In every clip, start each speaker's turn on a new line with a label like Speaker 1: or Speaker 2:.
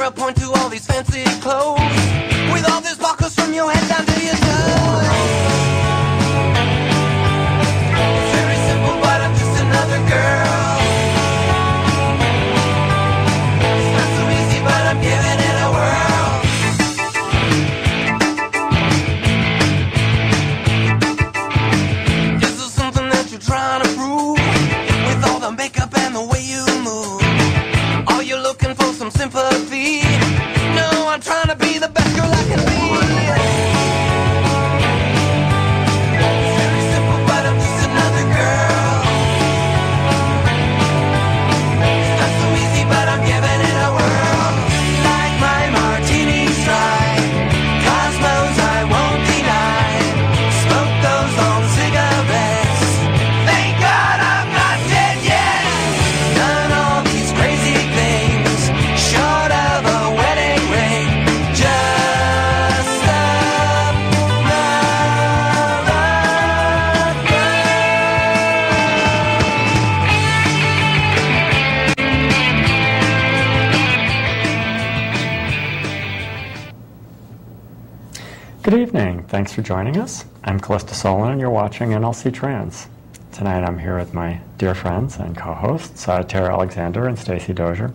Speaker 1: a point to all these fancy clothes, with all these buckles from your head down to your toes. It's very simple, but I'm just another girl. It's not so easy, but I'm giving it a whirl. Is there something that you're trying to prove, with all the makeup and the way you move? Are you looking for some sympathy? No, I'm trying to be the best girl I can be. It's very simple, but I'm just another girl. It's not so easy, but I'm giving it a whirl. Like my martinis dry, cosmos I won't deny. Smoke those long cigarettes. Thank God I'm not dead yet. Done all these crazy things, short of a wedding ring. Just another
Speaker 2: Good evening. Thanks for joining us. I'm Callista Solon, and you're watching NLC Trans. Tonight I'm here with my dear friends and co-hosts, Tara Alexander and Stacy Dozier.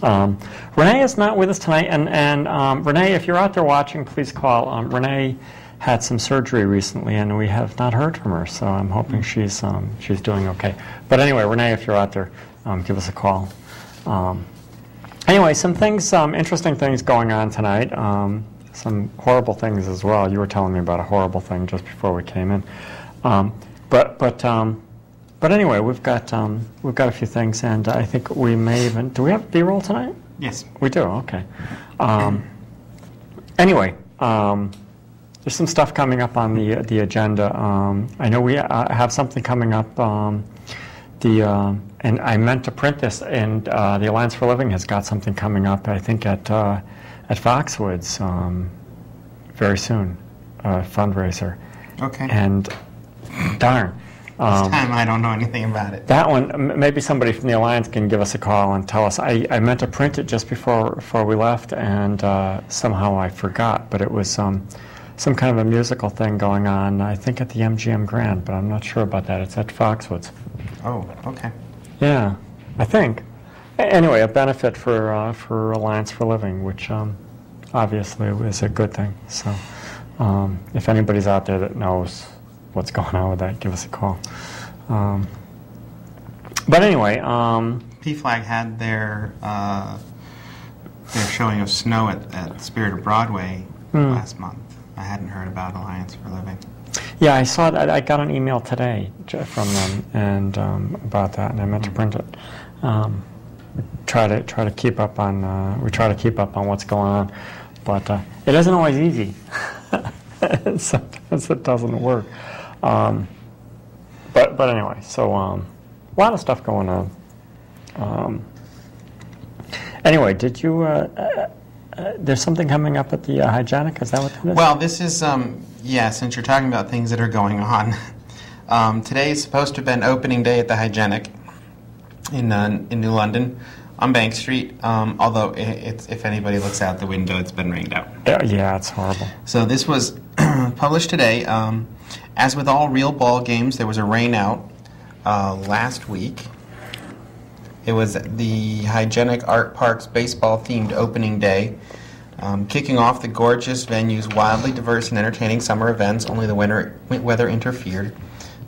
Speaker 2: Renee is not with us tonight, and Renee, if you're out there watching, please call. Renee had some surgery recently, and we have not heard from her, so I'm hoping she's doing okay. But anyway, Renee, if you're out there, give us a call. Anyway, some things, interesting things going on tonight. Some horrible things as well. You were telling me about a horrible thing just before we came in. But anyway, we've got a few things, and I think we may even. Do we have B-roll tonight?
Speaker 3: Yes.
Speaker 2: We do. Okay. Anyway, there's some stuff coming up on the agenda. I know we have something coming up. And I meant to print this, and the Alliance for Living has got something coming up. I think at Foxwoods very soon, a fundraiser.
Speaker 3: Okay.
Speaker 2: And darn.
Speaker 3: This time I don't know anything about it.
Speaker 2: That one, maybe somebody from the Alliance can give us a call and tell us. I meant to print it just before we left, and somehow I forgot. But it was some kind of a musical thing going on, I think at the MGM Grand, but I'm not sure about that. It's at Foxwoods.
Speaker 3: Oh, okay.
Speaker 2: Yeah, I think. Anyway, a benefit for Alliance for Living, which obviously is a good thing. So if anybody's out there that knows what's going on with that, give us a call. But anyway,
Speaker 3: PFLAG had their showing of Snow at Spirit of Broadway last month. I hadn't heard about Alliance for Living.
Speaker 2: Yeah, I saw that. I got an email today from them and about that, and I meant to print it. Try to keep up on. We try to keep up on what's going on, but it isn't always easy. Sometimes it doesn't work. But anyway, so a lot of stuff going on. Anyway, did you? There's something coming up at the Hygienic. Is that what that is?
Speaker 3: Well, this is yeah. Since you're talking about things that are going on, today is supposed to have been opening day at the Hygienic in New London on Bank Street. Although if anybody looks out the window, it's been rained out.
Speaker 2: Yeah, it's horrible.
Speaker 3: So this was published today. As with all real ball games, there was a rain out last week. It was the Hygienic Art Park's baseball-themed opening day, kicking off the gorgeous venue's wildly diverse and entertaining summer events. Only the weather interfered.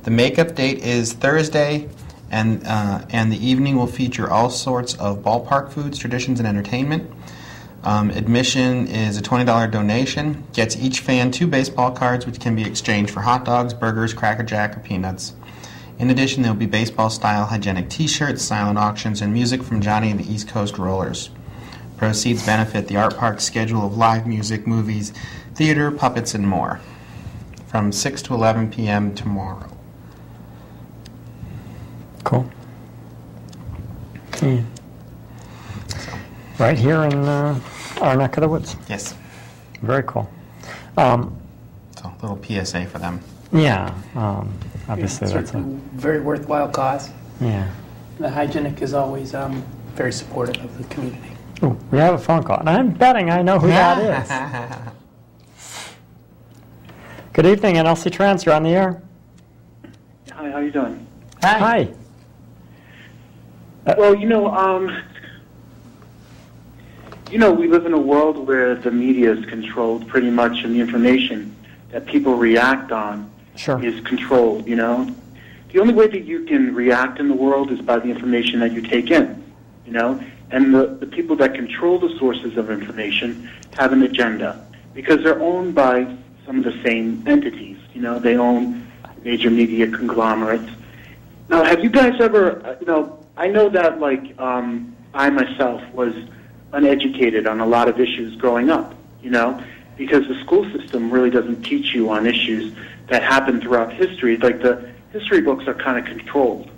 Speaker 3: The makeup date is Thursday, and the evening will feature all sorts of ballpark foods, traditions, and entertainment. Admission is a $20 donation. Gets each fan 2 baseball cards, which can be exchanged for hot dogs, burgers, Cracker Jack, or peanuts. In addition, there will be baseball-style Hygienic T-shirts, silent auctions, and music from Johnny and the East Coast Rollers. Proceeds benefit the Art Park's schedule of live music, movies, theater, puppets, and more, from 6 to 11 p.m. tomorrow.
Speaker 2: Cool. Yeah. Right here in our neck of the woods.
Speaker 3: Yes.
Speaker 2: Very cool.
Speaker 3: So a little PSA for them.
Speaker 2: Yeah. Obviously,
Speaker 4: it's
Speaker 2: that's a
Speaker 4: very worthwhile cause.
Speaker 2: yeah.
Speaker 4: The Hygienic is always very supportive of the community.
Speaker 2: Oh, we have a phone call, and I'm betting I know who that is. Good evening, NLC Trans. You're on the air.
Speaker 4: Hi, how you doing?
Speaker 2: Hi.
Speaker 4: Well, we live in a world where the media is controlled pretty much, and the information that people react on is controlled, The only way that you can react in the world is by the information that you take in, And the people that control the sources of information have an agenda because they're owned by some of the same entities, They own major media conglomerates. Now, have you guys ever, I know that, I myself was uneducated on a lot of issues growing up, because the school system really doesn't teach you on issues that happen throughout history. Like, the history books are kind of controlled,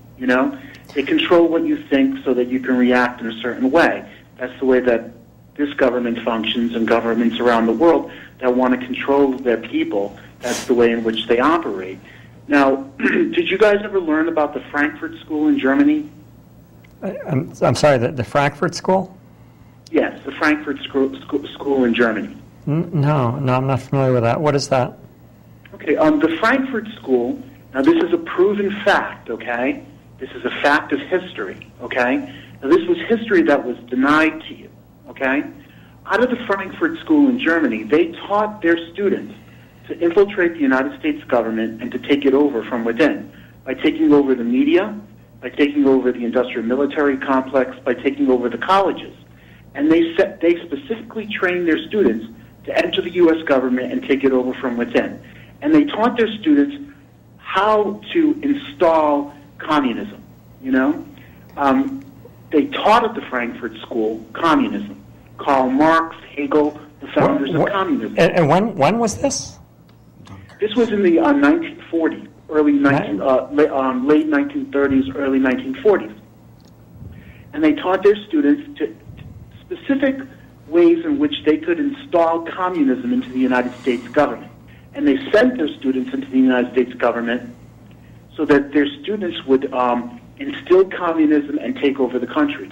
Speaker 4: They control what you think so that you can react in a certain way. That's the way that this government functions, and governments around the world that want to control their people. That's the way in which they operate. Now, did you guys ever learn about the Frankfurt School in Germany?
Speaker 2: I'm sorry, the Frankfurt School?
Speaker 4: Yes, the Frankfurt School in Germany.
Speaker 2: No, I'm not familiar with that. What is that?
Speaker 4: Okay, the Frankfurt School, now this is a proven fact, okay? This is a fact of history, okay? Now this was history that was denied to you, okay? Out of the Frankfurt School in Germany, they taught their students to infiltrate the United States government and to take it over from within by taking over the media, by taking over the industrial military complex, by taking over the colleges. And they specifically trained their students to enter the U.S. government and take it over from within. And they taught their students how to install communism, They taught at the Frankfurt School communism. Karl Marx, Hegel, the founders of communism.
Speaker 2: And when was this?
Speaker 4: This was in the 1940s, late 1930s, early 1940s. And they taught their students to specific ways in which they could install communism into the United States government. And they sent their students into the United States government so that their students would instill communism and take over the country.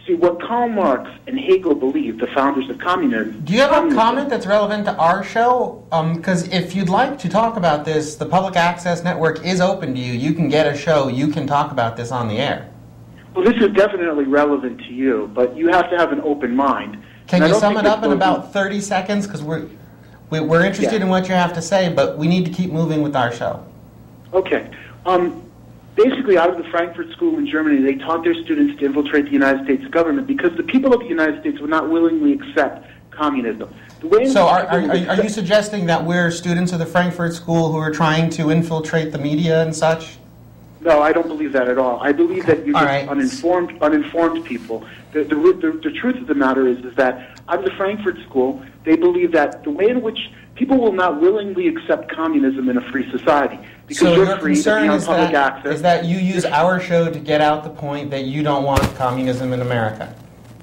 Speaker 4: See, what Karl Marx and Hegel believed, the founders of communism...
Speaker 3: Do you have a comment that's relevant to our show? Because if you'd like to talk about this, the Public Access Network is open to you. You can get a show. You can talk about this on the air.
Speaker 4: Well, this is definitely relevant to you, but you have to have an open mind.
Speaker 3: Can you sum it up in about 30 seconds? Because we're interested in what you have to say, but we need to keep moving with our show.
Speaker 4: Okay. Basically, out of the Frankfurt School in Germany, they taught their students to infiltrate the United States government because the people of the United States would not willingly accept communism.
Speaker 3: So are you suggesting that we're students of the Frankfurt School who are trying to infiltrate the media and such?
Speaker 4: No, I don't believe that at all. I believe that you're uninformed people. The truth of the matter is that out of the Frankfurt School, they believe that the way in which people will not willingly accept communism in a free society. Because
Speaker 3: so
Speaker 4: you're
Speaker 3: your
Speaker 4: free
Speaker 3: concern
Speaker 4: to be on public access.
Speaker 3: Is that you use our show to get out the point that you don't want communism in America?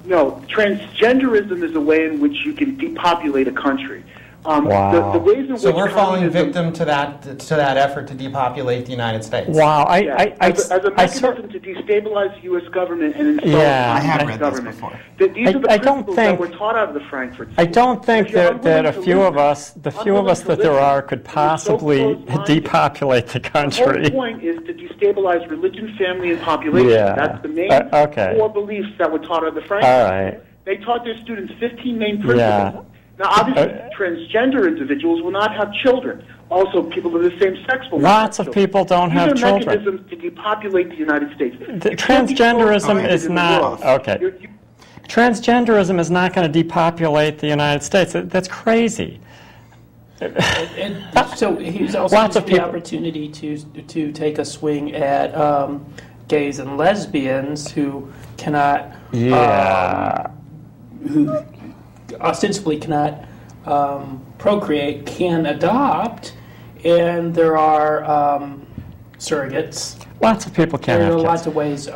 Speaker 4: No, transgenderism is a way in which you can depopulate a country.
Speaker 2: Wow.
Speaker 4: The ways in which
Speaker 3: we're falling victim to that effort to depopulate the United States.
Speaker 2: Wow.
Speaker 4: As a mechanism to destabilize the U.S. government and install
Speaker 3: I have read
Speaker 4: government.
Speaker 3: This before.
Speaker 4: These are the principles that were taught out of the Frankfurt School.
Speaker 2: I don't think that a few of us, the few of us that there are, could possibly depopulate the country.
Speaker 4: The whole point is to destabilize religion, family, and population.
Speaker 2: Yeah.
Speaker 4: That's the main core beliefs that were taught out of the Frankfurt
Speaker 2: All right.
Speaker 4: They taught their students 15 main principles.
Speaker 2: Yeah.
Speaker 4: Now, obviously, transgender individuals will not have children. Also, people of the same sex will not
Speaker 2: Lots
Speaker 4: have
Speaker 2: of
Speaker 4: children.
Speaker 2: people don't have
Speaker 4: These are
Speaker 2: children.
Speaker 4: mechanisms to depopulate the United States.
Speaker 2: Transgenderism is not... Okay. Transgenderism is not going to depopulate the United States. That's crazy.
Speaker 5: So he's also
Speaker 2: Lots of
Speaker 5: the
Speaker 2: people.
Speaker 5: opportunity to take a swing at gays and lesbians who cannot... who ostensibly cannot procreate, can adopt, and there are surrogates.
Speaker 2: Lots of people can't
Speaker 5: There
Speaker 2: have
Speaker 5: are
Speaker 2: kids.
Speaker 5: lots of ways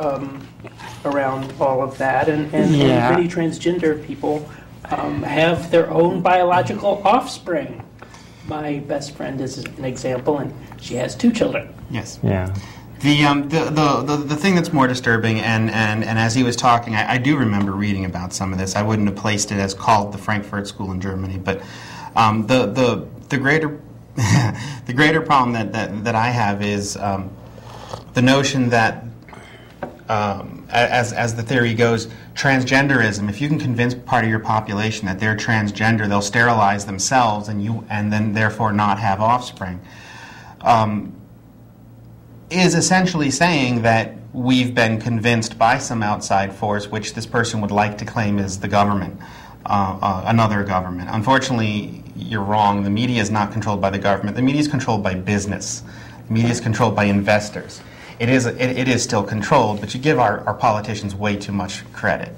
Speaker 5: around all of that, and many transgender people have their own biological offspring. My best friend is an example, and she has 2 children.
Speaker 3: Yes.
Speaker 2: Yeah.
Speaker 3: The thing that's more disturbing, and as he was talking, I do remember reading about some of this. I wouldn't have placed it as called the Frankfurt School in Germany, but the greater the greater problem that I have is the notion that as the theory goes, transgenderism. If you can convince part of your population that they're transgender, they'll sterilize themselves and then therefore not have offspring. Is essentially saying that we've been convinced by some outside force, which this person would like to claim is the government, another government. Unfortunately, you're wrong. The media is not controlled by the government. The media is controlled by business. The media is controlled by investors. It is still controlled, but you give our politicians way too much credit.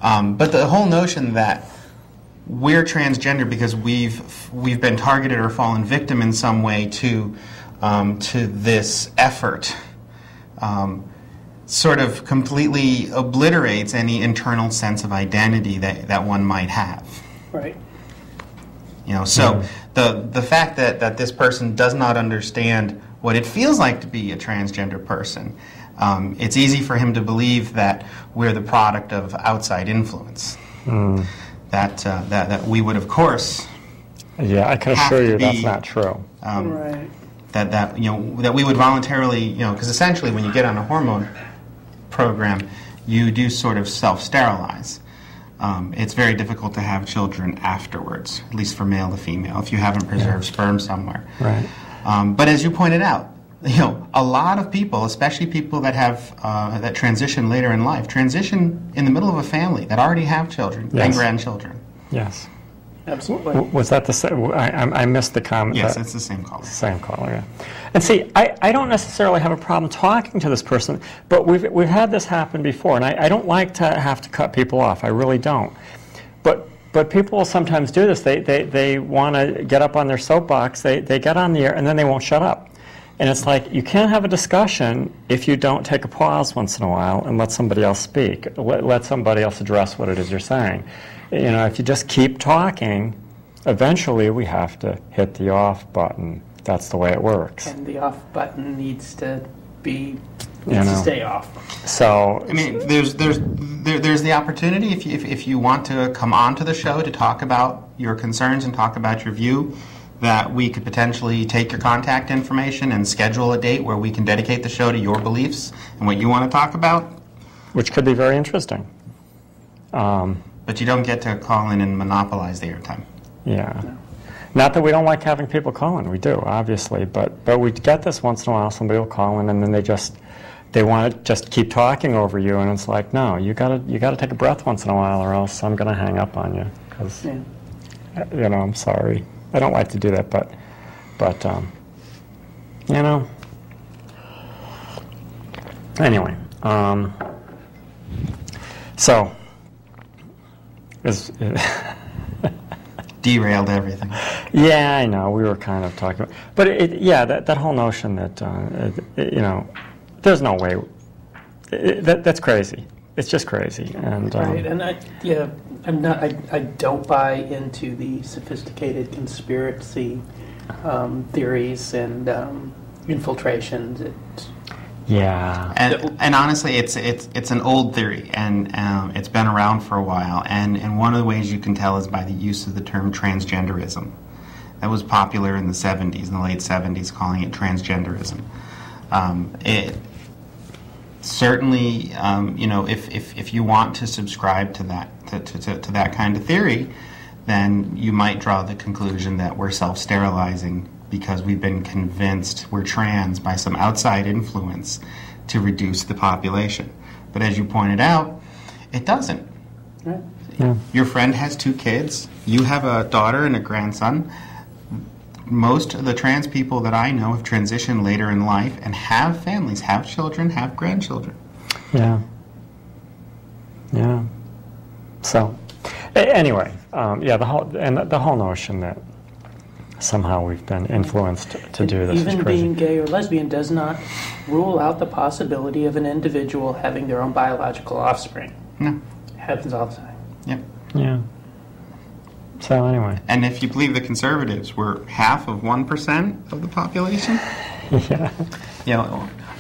Speaker 3: But the whole notion that we're transgender because we've been targeted or fallen victim in some way to this effort sort of completely obliterates any internal sense of identity that one might have.
Speaker 5: Right.
Speaker 3: You know, so the fact that this person does not understand what it feels like to be a transgender person, it's easy for him to believe that we're the product of outside influence. That we would, of course.
Speaker 2: Yeah, I can assure you that's not true.
Speaker 5: Right.
Speaker 3: That we would voluntarily, because essentially when you get on a hormone program, you do sort of self-sterilize. It's very difficult to have children afterwards, at least for male to female, if you haven't preserved sperm somewhere.
Speaker 2: Right.
Speaker 3: But as you pointed out, a lot of people, especially people that have that transition later in life, transition in the middle of a family that already have children and grandchildren.
Speaker 2: Yes.
Speaker 5: Absolutely.
Speaker 2: Was that the same? I missed the comment.
Speaker 3: Yes, it's the same caller.
Speaker 2: Same caller, yeah. And see, I don't necessarily have a problem talking to this person, but we've had this happen before, and I don't like to have to cut people off. I really don't. But people will sometimes do this. They want to get up on their soapbox. They get on the air, and then they won't shut up. And it's like, you can't have a discussion if you don't take a pause once in a while and let somebody else speak. Let somebody else address what it is you're saying. If you just keep talking, eventually we have to hit the off button. That's the way it works.
Speaker 5: And the off button needs to stay off.
Speaker 3: So I mean, there's the opportunity if you want to come onto the show to talk about your concerns and talk about your view, that we could potentially take your contact information and schedule a date where we can dedicate the show to your beliefs and what you want to talk about.
Speaker 2: Which could be very interesting.
Speaker 3: But you don't get to call in and monopolize the airtime.
Speaker 2: Yeah. No. Not that we don't like having people call in. We do, obviously. But we get this once in a while. Somebody will call in, and then they want to just keep talking over you, and it's like, no, you gotta take a breath once in a while, or else I'm going to hang up on you. Because, I'm sorry. I don't like to do that, but anyway, so
Speaker 3: derailed everything.
Speaker 2: Yeah, I know. We were kind of talking about, but that whole notion that there's no way. That's crazy. It's just crazy, and
Speaker 5: right. And I don't buy into the sophisticated conspiracy theories and infiltrations.
Speaker 3: Yeah, and honestly, it's an old theory, and it's been around for a while. And one of the ways you can tell is by the use of the term transgenderism. That was popular in the 70s, in the late 70s, calling it transgenderism. It certainly, if you want to subscribe to that to that kind of theory, then you might draw the conclusion that we're self-sterilizing because we've been convinced we're trans by some outside influence to reduce the population. But as you pointed out, it doesn't.
Speaker 5: Right.
Speaker 2: Yeah.
Speaker 3: Your friend has 2 kids. You have a daughter and a grandson. Most of the trans people that I know have transitioned later in life and have families, have children, have grandchildren.
Speaker 2: Yeah. Yeah. So, anyway, the whole notion that somehow we've been influenced to do this.
Speaker 5: Even being gay or lesbian does not rule out the possibility of an individual having their own biological offspring.
Speaker 3: No.
Speaker 5: It happens all the time.
Speaker 3: Yep.
Speaker 2: Yeah. So anyway.
Speaker 3: And if you believe the conservatives, we're half of 1% of the population.
Speaker 2: Yeah.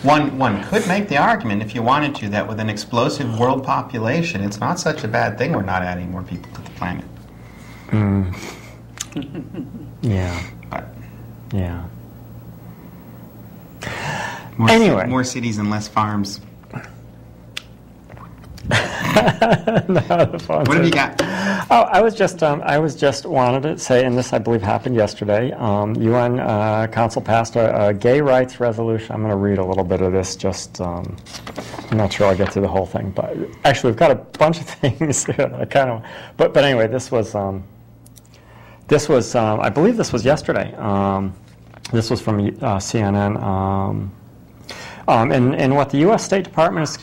Speaker 3: One could make the argument, if you wanted to, that with an explosive world population, it's not such a bad thing we're not adding more people to the planet.
Speaker 2: Yeah.
Speaker 3: But
Speaker 2: Yeah.
Speaker 3: more cities and less farms. What have you got?
Speaker 2: Oh, I was just wanted to say, and this I believe happened yesterday. UN Council passed a gay rights resolution. I'm going to read a little bit of this. I'm not sure I'll get through the whole thing, but actually we've got a bunch of things. But anyway, this was I believe this was yesterday. This was from CNN. And what the U.S. State Department is.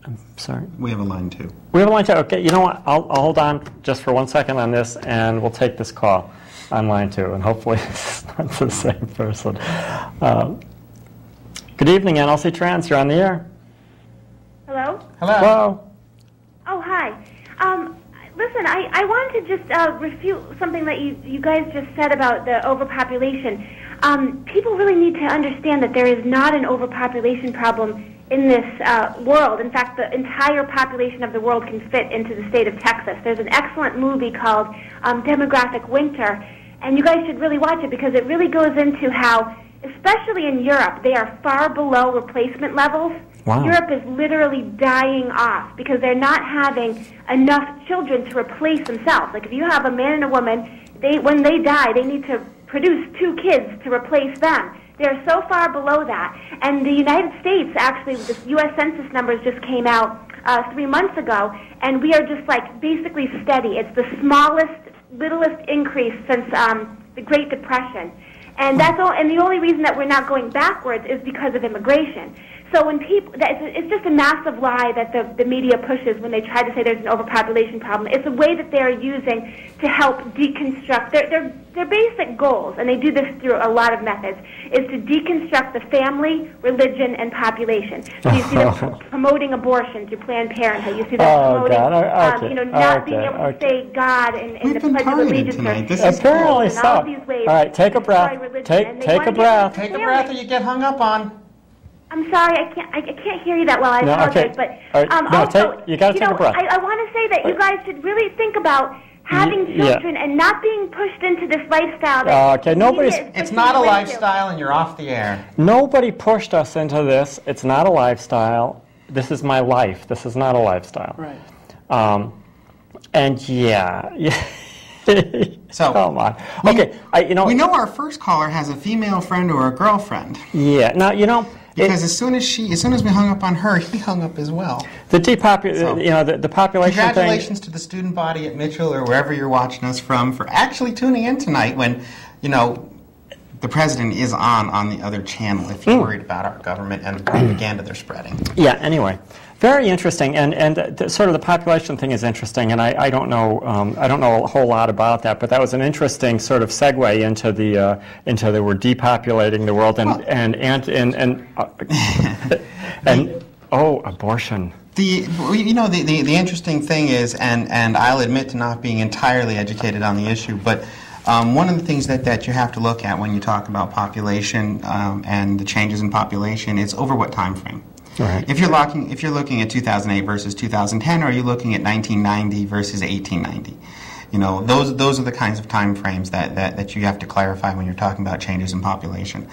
Speaker 2: I'm sorry.
Speaker 3: We have a line too.
Speaker 2: We have a line too. Okay, you know what? I'll hold on just for 1 second on this, and we'll take this call on line two, and hopefully it's not the same person. Good evening, NLC Trans. You're on the air.
Speaker 6: Hello?
Speaker 2: Hello.
Speaker 6: Oh, hi. Listen, I wanted to just refute something that you guys just said about the overpopulation. People really need to understand that there is not an overpopulation problem in this world. In fact, the entire population of the world can fit into the state of Texas. There's an excellent movie called Demographic Winter, and you guys should really watch it because it really goes into how, especially in Europe, they are far below replacement levels.
Speaker 2: Wow.
Speaker 6: Europe is literally dying off because they're not having enough children to replace themselves. Like if you have a man and a woman, when they die, they need to produce 2 kids to replace them. They're so far below that. And the United States, actually, the U.S. Census numbers just came out 3 months ago, and we are just like basically steady. It's the smallest, littlest increase since the Great Depression. And that's all. And the only reason that we're not going backwards is because of immigration. So when people, it's just a massive lie that the media pushes when they try to say there's an overpopulation problem. It's a way that they're using to help deconstruct their basic goals, and they do this through a lot of methods, is to deconstruct the family, religion, and population. So you see them promoting abortion through Planned Parenthood. You see them promoting, not being able to say God in the Pledge of Allegiance.
Speaker 2: Apparently so.
Speaker 6: All these ways.
Speaker 2: All right, take a breath. Take a breath.
Speaker 3: Take a breath or you get hung up on.
Speaker 6: I'm sorry, I can't hear you that well. I apologize, but
Speaker 2: you got to take a breath.
Speaker 6: I want to say that you guys should really think about having children and not being pushed into this lifestyle.
Speaker 3: It's not a lifestyle, and you're off the air.
Speaker 2: Nobody pushed us into this. It's not a lifestyle. This is my life. This is not a lifestyle.
Speaker 5: Right.
Speaker 2: And yeah.
Speaker 3: So,
Speaker 2: come on. Okay,
Speaker 3: we know our first caller has a female friend or a girlfriend.
Speaker 2: Yeah. Now
Speaker 3: because as soon as we hung up on her, he hung up as well.
Speaker 2: The population.
Speaker 3: Congratulations to the student body at Mitchell or wherever you're watching us from for actually tuning in tonight when the president is on the other channel. If you're worried about our government and the propaganda they're spreading.
Speaker 2: Yeah. Anyway. Very interesting, and sort of the population thing is interesting, and I don't know a whole lot about that, but that was an interesting sort of segue into the we're depopulating the world and abortion. The
Speaker 3: interesting thing is, and I'll admit to not being entirely educated on the issue, but one of the things that you have to look at when you talk about population and the changes in population is over what time frame.
Speaker 2: Right.
Speaker 3: If you're looking at 2008 versus 2010, or are you looking at 1990 versus 1890? Those are the kinds of time frames that you have to clarify when you're talking about changes in population.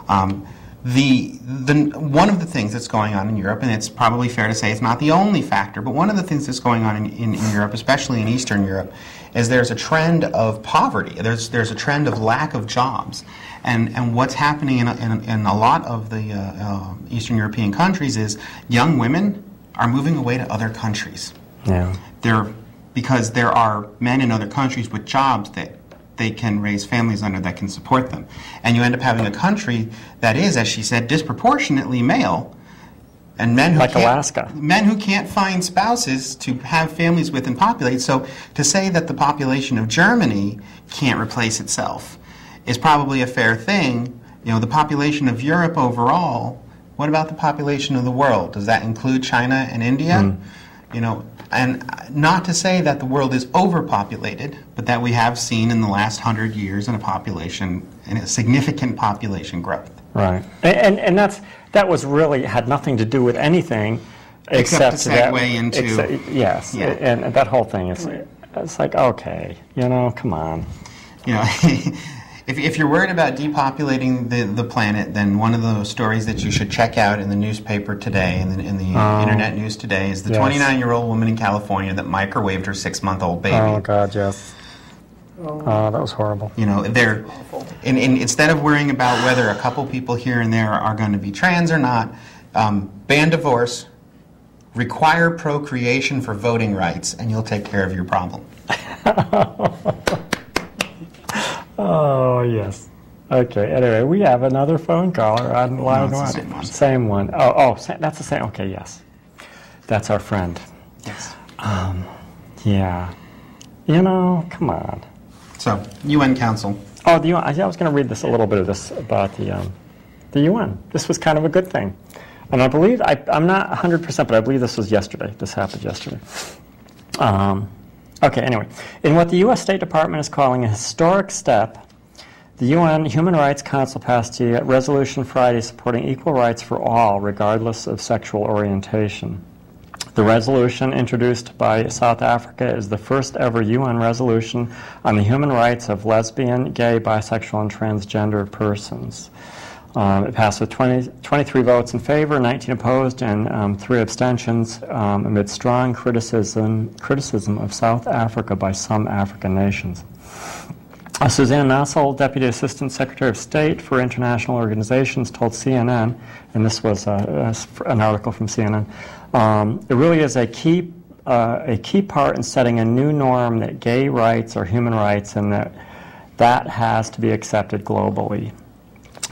Speaker 3: One of the things that's going on in Europe, and it's probably fair to say it's not the only factor, but one of the things that's going on in Europe, especially in Eastern Europe, is there's a trend of poverty. There's a trend of lack of jobs. And what's happening in a lot of the Eastern European countries is young women are moving away to other countries.
Speaker 2: Yeah.
Speaker 3: Because there are men in other countries with jobs that they can raise families under that can support them. And you end up having a country that is, as she said, disproportionately male. And men who
Speaker 2: Alaska.
Speaker 3: Men who can't find spouses to have families with and populate. So to say that the population of Germany can't replace itself is probably a fair thing. The population of Europe overall, what about the population of the world? Does that include China and India? And not to say that the world is overpopulated, but that we have seen in the last 100 years a significant population growth.
Speaker 2: Right. And that was really had nothing to do with anything except
Speaker 3: to segue into...
Speaker 2: yes. Yeah. And that whole thing, it's like, okay, come on.
Speaker 3: If you're worried about depopulating the planet, then one of the stories that you should check out in the newspaper today, in the internet news today, is the 29-year-old woman in California that microwaved her 6-month-old baby.
Speaker 2: Oh, God, yes. Oh, that was horrible.
Speaker 3: Instead of worrying about whether a couple people here and there are going to be trans or not, ban divorce, require procreation for voting rights, and you'll take care of your problem.
Speaker 2: Oh, yes. Okay, anyway, we have another phone caller on line one. Same one. That's the same. Okay, yes. That's our friend.
Speaker 3: Yes.
Speaker 2: Yeah. Come on.
Speaker 3: So, UN Council.
Speaker 2: Oh, the UN. I was going to read a little bit of this about the UN. This was kind of a good thing. And I believe, I'm not 100%, but I believe this was yesterday. This happened yesterday. Okay, anyway. In what the U.S. State Department is calling a historic step, the UN Human Rights Council passed a resolution Friday supporting equal rights for all, regardless of sexual orientation. The resolution, introduced by South Africa, is the first ever UN resolution on the human rights of lesbian, gay, bisexual, and transgender persons. It passed with 23 votes in favor, 19 opposed, and 3 abstentions amid strong criticism of South Africa by some African nations. Suzanne Nassel, Deputy Assistant Secretary of State for International Organizations, told CNN, and this was an article from CNN, it really is a key part in setting a new norm that gay rights are human rights and that has to be accepted globally.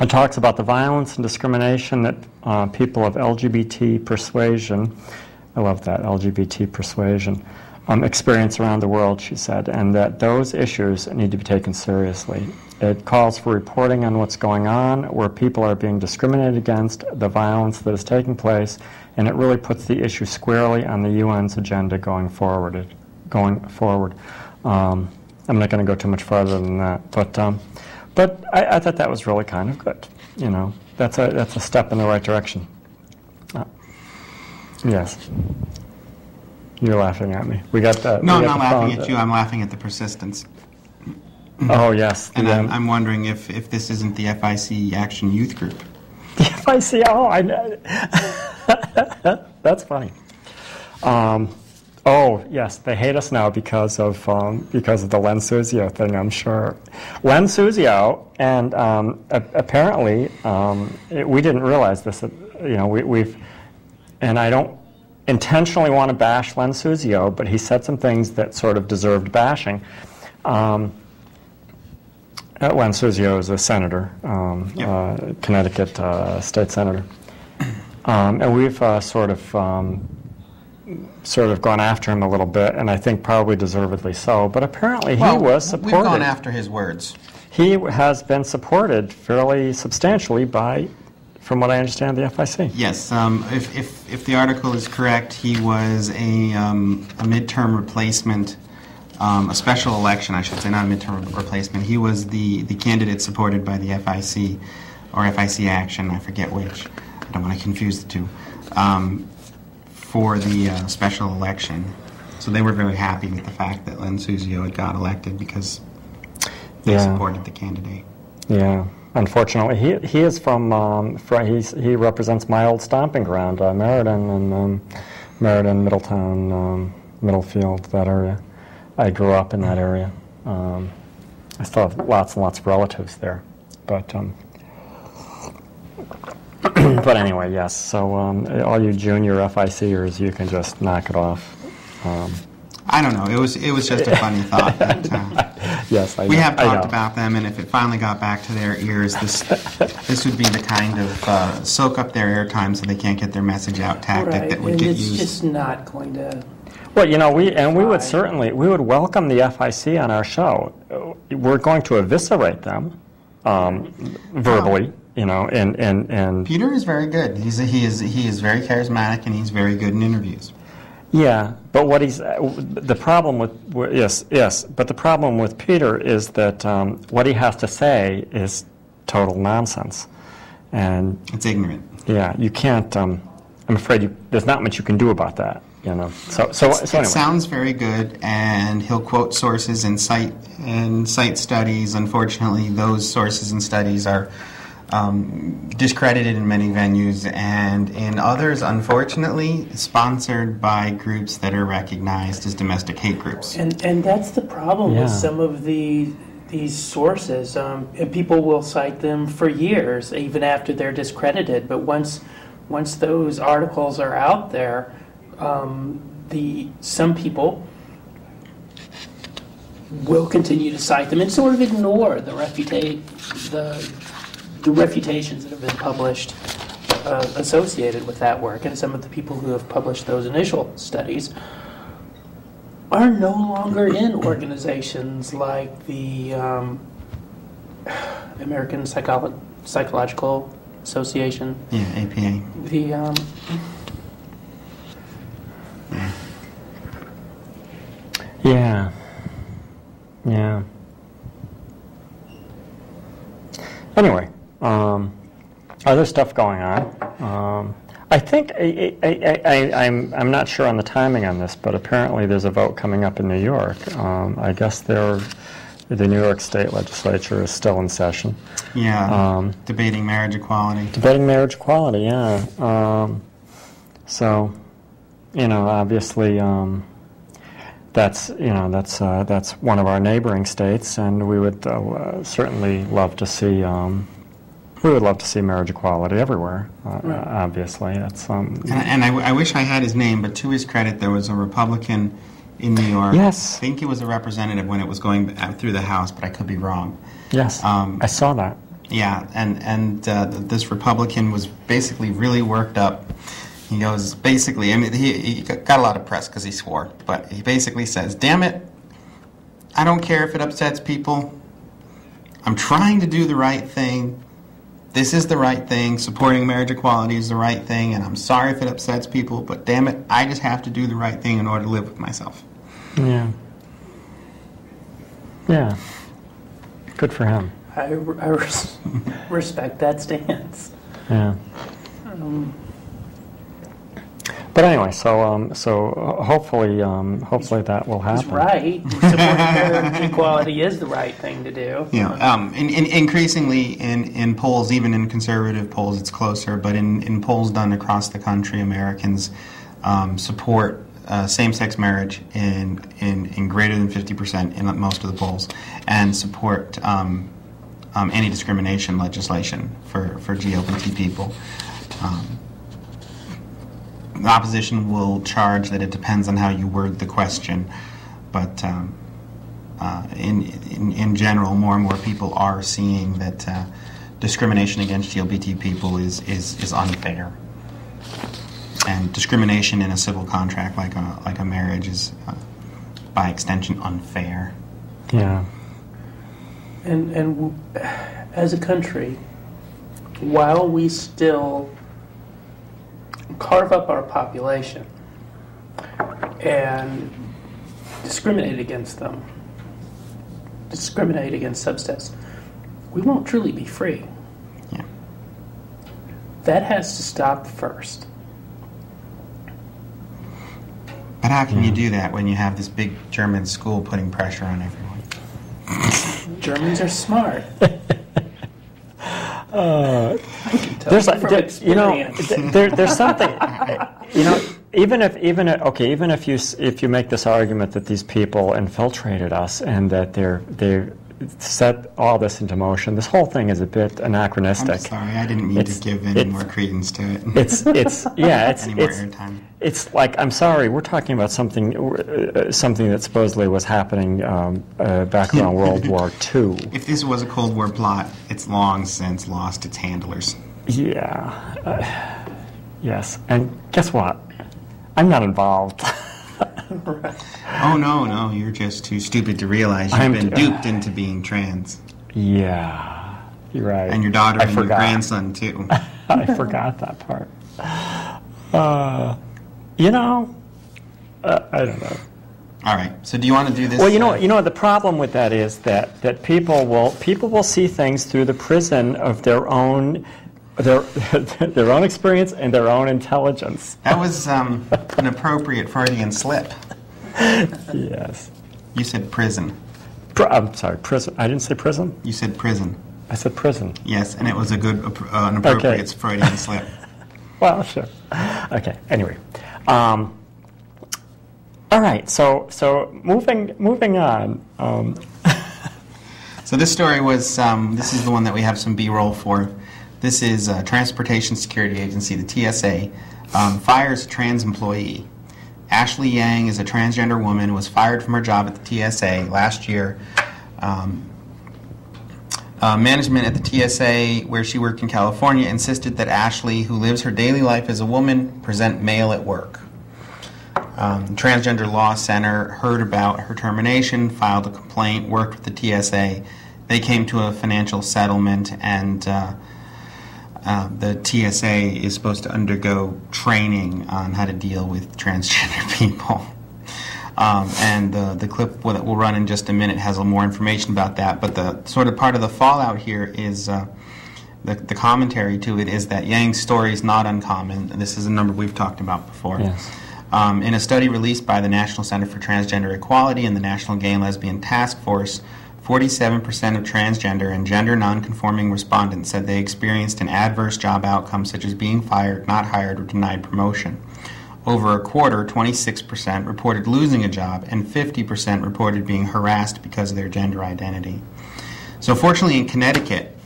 Speaker 2: It talks about the violence and discrimination that people of LGBT persuasion, I love that, LGBT persuasion, experience around the world, she said, and that those issues need to be taken seriously. It calls for reporting on what's going on, where people are being discriminated against, the violence that is taking place, and it really puts the issue squarely on the UN's agenda going forward. I'm not going to go too much farther than that, but I thought that was really kind of good. That's a step in the right direction. Yes. You're laughing at me. We got that.
Speaker 3: No, I'm not laughing at you. I'm laughing at the persistence.
Speaker 2: Oh, yes.
Speaker 3: And I'm wondering if this isn't the FIC Action Youth Group.
Speaker 2: The FIC, I know. That's funny. Oh, yes, they hate us now because of the Len Suzio thing, I'm sure. Len Suzio, and apparently, we didn't realize this, we've, and I don't intentionally want to bash Len Suzio, but he said some things that sort of deserved bashing. Len Suzio is a senator, Connecticut state senator. And we've sort of gone after him a little bit, and I think probably deservedly so. But apparently he was supported.
Speaker 3: We've gone after his words.
Speaker 2: He has been supported fairly substantially by, from what I understand, the FIC.
Speaker 3: Yes. If the article is correct, he was a midterm replacement, a special election, I should say, not a midterm replacement. He was the candidate supported by the FIC, or FIC Action, I forget which. I don't want to confuse the two. For the special election. So they were very happy with the fact that Len Suzio had got elected because they supported the candidate.
Speaker 2: Yeah. Unfortunately, he is from, he represents my old stomping ground, Meriden, and Meriden, Middletown, Middlefield, that area. I grew up in that area. I still have lots and lots of relatives there. But but anyway, yes. So all you junior FICers, you can just knock it off.
Speaker 3: I don't know. It was just a funny thought. That,
Speaker 2: yes,
Speaker 3: we have talked about them, and if it finally got back to their ears, this would be the kind of soak up their airtime so they can't get their message out tactic that would get used.
Speaker 5: It's just not going to.
Speaker 2: Well, we would welcome the FIC on our show. We're going to eviscerate them verbally. And
Speaker 3: Peter is very good. He is very charismatic, and he's very good in interviews.
Speaker 2: Yeah, but what the problem with but the problem with Peter is that what he has to say is total nonsense, And
Speaker 3: it's ignorant.
Speaker 2: Yeah, you can't. I'm afraid there's not much you can do about that. So anyway.
Speaker 3: It sounds very good, and he'll quote sources and cite studies. Unfortunately, those sources and studies are discredited in many venues, and in others, unfortunately, sponsored by groups that are recognized as domestic hate groups.
Speaker 5: And that's the problem with some of these sources. And people will cite them for years, even after they're discredited. But once those articles are out there, some people will continue to cite them and sort of ignore the refutations that have been published associated with that work. And some of the people who have published those initial studies are no longer in organizations like the American Psychological Association.
Speaker 3: Yeah, APA.
Speaker 2: Yeah. Anyway, other stuff going on. I think I'm not sure on the timing on this, but apparently there's a vote coming up in New York. I guess the New York State Legislature is still in session.
Speaker 3: Yeah, debating marriage equality.
Speaker 2: Debating marriage equality, yeah. So, obviously, that's one of our neighboring states, and we would certainly love to see. We would love to see marriage equality everywhere. Right. Obviously, that's.
Speaker 3: And I wish I had his name, but to his credit, there was a Republican in New York.
Speaker 2: Yes.
Speaker 3: I think he was a representative when it was going through the House, but I could be wrong.
Speaker 2: Yes. I saw that.
Speaker 3: Yeah, and this Republican was basically really worked up. He goes, basically, I mean, he got a lot of press because he swore, but he basically says, damn it, I don't care if it upsets people. I'm trying to do the right thing. This is the right thing. Supporting marriage equality is the right thing, and I'm sorry if it upsets people, but damn it, I just have to do the right thing in order to live with myself.
Speaker 2: Yeah. Yeah. Good for him.
Speaker 5: I respect that stance.
Speaker 2: Yeah. But anyway, so hopefully that will happen.
Speaker 5: He's right. Supporting marriage equality is the right thing to do.
Speaker 3: Yeah. Increasingly in polls, even in conservative polls, it's closer. But in polls done across the country, Americans support same-sex marriage in greater than 50% in most of the polls, and support anti-discrimination legislation for LGBT people. The opposition will charge that it depends on how you word the question, but in general, more and more people are seeing that discrimination against LGBT people is unfair, and discrimination in a civil contract like a marriage is, by extension, unfair.
Speaker 2: Yeah.
Speaker 5: And as a country, while we still carve up our population and discriminate against them, discriminate against subsets, we won't truly be free.
Speaker 3: Yeah.
Speaker 5: That has to stop first.
Speaker 3: But how can you do that when you have this big German school putting pressure on everyone?
Speaker 5: Germans are smart.
Speaker 2: There's something, even if you make this argument that these people infiltrated us and that they set all this into motion, this whole thing is a bit anachronistic.
Speaker 3: I'm sorry, I didn't mean to give any more credence to it.
Speaker 2: It's like, I'm sorry, we're talking about something that supposedly was happening back around World War II.
Speaker 3: If this was a Cold War plot, it's long since lost its handlers.
Speaker 2: Yeah. Yes. And guess what? I'm not involved.
Speaker 3: Oh, no, you're just too stupid to realize you've been duped into being trans.
Speaker 2: Yeah, you're right.
Speaker 3: And your daughter and your grandson, too.
Speaker 2: I forgot that part. I don't know.
Speaker 3: All right, so do you want to do this?
Speaker 2: Well, the problem with that is that people will see things through the prism of their own their own experience and their own intelligence.
Speaker 3: That was an appropriate Freudian slip.
Speaker 2: Yes.
Speaker 3: You said prison.
Speaker 2: I'm sorry, prison. I didn't say prison.
Speaker 3: You said prison.
Speaker 2: I said prison.
Speaker 3: Yes, and it was an appropriate
Speaker 2: Okay.
Speaker 3: Freudian slip.
Speaker 2: Well, sure. Okay. Anyway, all right. So moving on.
Speaker 3: So this story was. This is the one that we have some B-roll for. This is Transportation Security Agency, the TSA, fires a trans employee. Ashley Yang is a transgender woman, was fired from her job at the TSA last year. Management at the TSA, where she worked in California, insisted that Ashley, who lives her daily life as a woman, present male at work. The Transgender Law Center heard about her termination, filed a complaint, worked with the TSA. They came to a financial settlement, and the TSA is supposed to undergo training on how to deal with transgender people. And the clip that we'll run in just a minute has more information about that. But the sort of part of the fallout here is the commentary to it is that Yang's story is not uncommon. This is a number we've talked about before.
Speaker 2: Yes.
Speaker 3: In a study released by the National Center for Transgender Equality and the National Gay and Lesbian Task Force, 47% of transgender and gender nonconforming respondents said they experienced an adverse job outcome such as being fired, not hired, or denied promotion. Over a quarter, 26%, reported losing a job, and 50% reported being harassed because of their gender identity. So fortunately in Connecticut,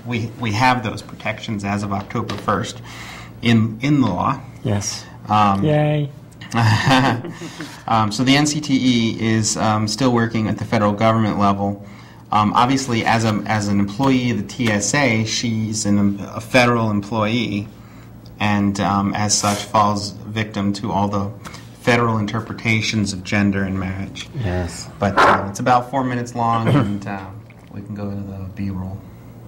Speaker 3: we have those protections as of October 1st in the law.
Speaker 2: Yes. Yay.
Speaker 3: So the NCTE is still working at the federal government level. Obviously, as an employee of the TSA, she's a federal employee, and as such falls victim to all the federal interpretations of gender and marriage.
Speaker 2: Yes.
Speaker 3: But it's about 4 minutes long, and we can go to the B-roll.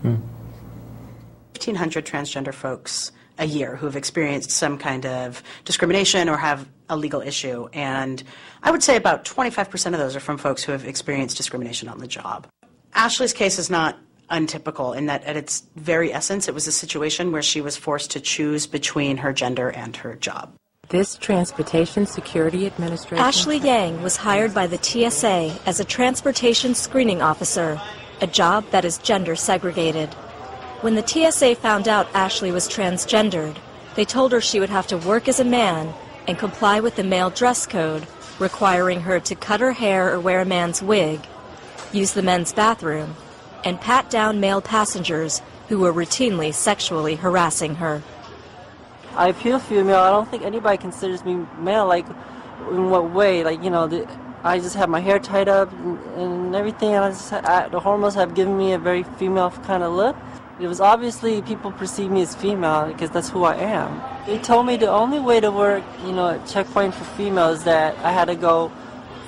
Speaker 7: 1,500 transgender folks a year who have experienced some kind of discrimination or have a legal issue. And I would say about 25% of those are from folks who have experienced discrimination on the job. Ashley's case is not untypical in that at its very essence, it was a situation where she was forced to choose between her gender and her job.
Speaker 8: This Transportation Security Administration...
Speaker 9: Ashley Yang was hired by the TSA as a transportation screening officer, a job that is gender segregated. When the TSA found out Ashley was transgendered, they told her she would have to work as a man and comply with the male dress code, requiring her to cut her hair or wear a man's wig, use the men's bathroom, and pat down male passengers who were routinely sexually harassing her.
Speaker 10: I feel female. I don't think anybody considers me male. Like, in what way? Like, you know, I just have my hair tied up and everything. And the hormones have given me a very female kind of look. It was obviously people perceive me as female because that's who I am. They told me the only way to work, you know, at Checkpoint for females is that I had to go